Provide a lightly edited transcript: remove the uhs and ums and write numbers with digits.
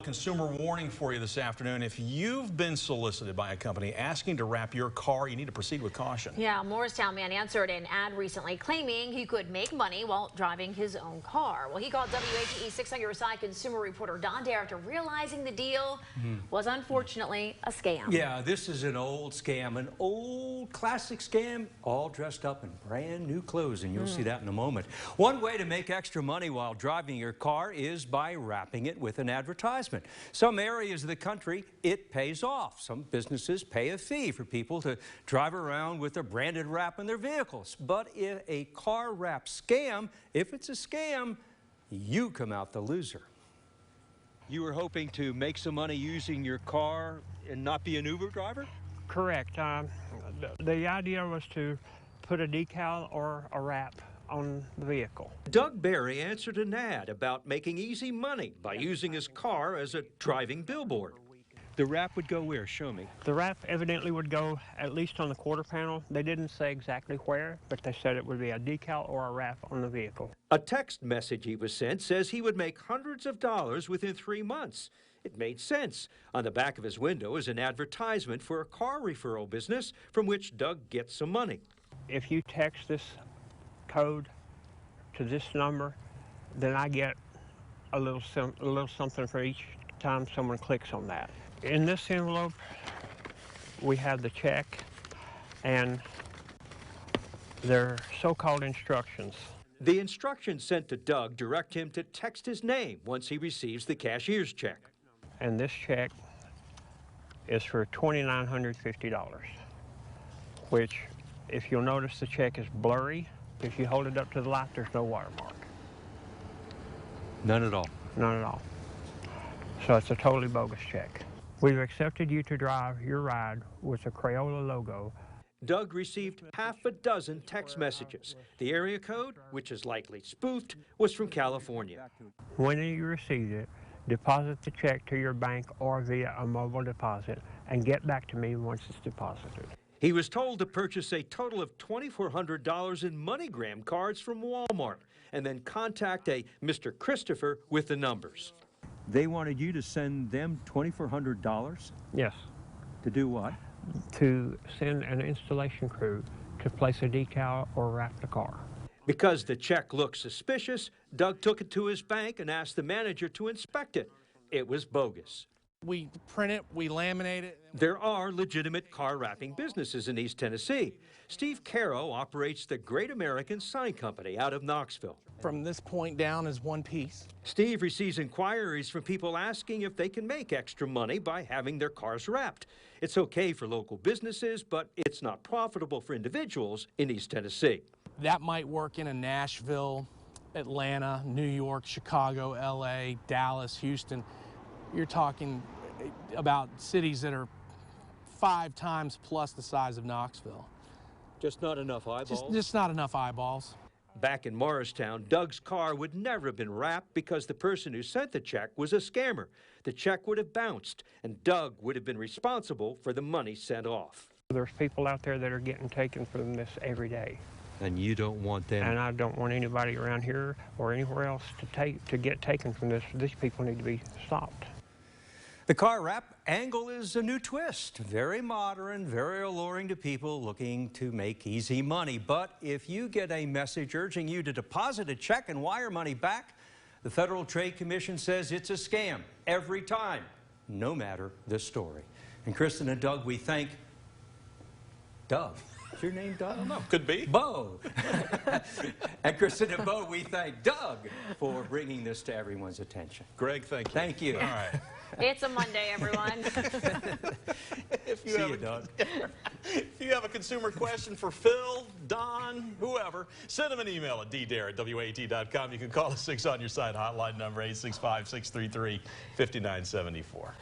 Consumer warning for you this afternoon. If you've been solicited by a company asking to wrap your car, you need to proceed with caution. Yeah, a Morristown man answered an ad recently claiming he could make money while driving his own car. Well, he called WATE 6 on Your Side consumer reporter Don Dare after realizing the deal was unfortunately a scam. Yeah, this is an old scam, an old classic scam, all dressed up in brand new clothes, and you'll see that in a moment. One way to make extra money while driving your car is by wrapping it with an advertisement. Some areas of the country, it pays off. Some businesses pay a fee for people to drive around with a branded wrap in their vehicles. But if a car wrap scam, if it's a scam, you come out the loser. You were hoping to make some money using your car and not be an Uber driver? Correct. The idea was to put a decal or a wrap on the vehicle. Doug Berry answered an ad about making easy money by using his car as a driving billboard. The wrap would go where? Show me. The wrap evidently would go at least on the quarter panel. They didn't say exactly where, but they said it would be a decal or a wrap on the vehicle. A text message he was sent says he would make hundreds of dollars within 3 months. It made sense. On the back of his window is an advertisement for a car referral business from which Doug gets some money. If you text this code to this number, then I get a little something for each time someone clicks on that. In this envelope, we have the check and their so-called instructions. The instructions sent to Doug direct him to text his name once he receives the cashier's check. And this check is for $2,950, which, if you'll notice, the check is blurry. If you hold it up to the light, there's no watermark. None at all? None at all. So it's a totally bogus check. We've accepted you to drive your ride with the Crayola logo. Doug received half a dozen text messages. The area code, which is likely spoofed, was from California. When you receive it, deposit the check to your bank or via a mobile deposit and get back to me once it's deposited. He was told to purchase a total of $2,400 in MoneyGram cards from Walmart and then contact a Mr. Christopher with the numbers. They wanted you to send them $2,400? Yes. To do what? To send an installation crew to place a decal or wrap the car. Because the check looked suspicious, Doug took it to his bank and asked the manager to inspect it. It was bogus. We print it, we laminate it. There are legitimate car wrapping businesses in East Tennessee. Steve Caro operates the Great American Sign Company out of Knoxville. From this point down is one piece. Steve receives inquiries from people asking if they can make extra money by having their cars wrapped. It's okay for local businesses, but it's not profitable for individuals in East Tennessee. That might work in Nashville, Atlanta, New York, Chicago, LA, Dallas, Houston. You're talking about cities that are 5 times plus the size of Knoxville. Just not enough eyeballs? Just not enough eyeballs. Back in Morristown, Doug's car would never have been wrapped because the person who sent the check was a scammer. The check would have bounced, and Doug would have been responsible for the money sent off. There's people out there that are getting taken from this every day. And you don't want them? And I don't want anybody around here or anywhere else to get taken from this. These people need to be stopped. The car wrap angle is a new twist. Very modern, very alluring to people looking to make easy money. But if you get a message urging you to deposit a check and wire money back, the Federal Trade Commission says it's a scam every time, no matter the story. And Kristen and Doug, we thank Doug. Is your name Doug? I don't know. Could be. Bo. And Kristen and Bo, we thank Doug for bringing this to everyone's attention. Greg, thank you. Thank you. All right. It's a Monday, everyone. See you, Doug. If you have a consumer question for Phil, Don, whoever, send them an email at ddare@wat.com. You can call the 6 on Your Side hotline number 865-633-5974.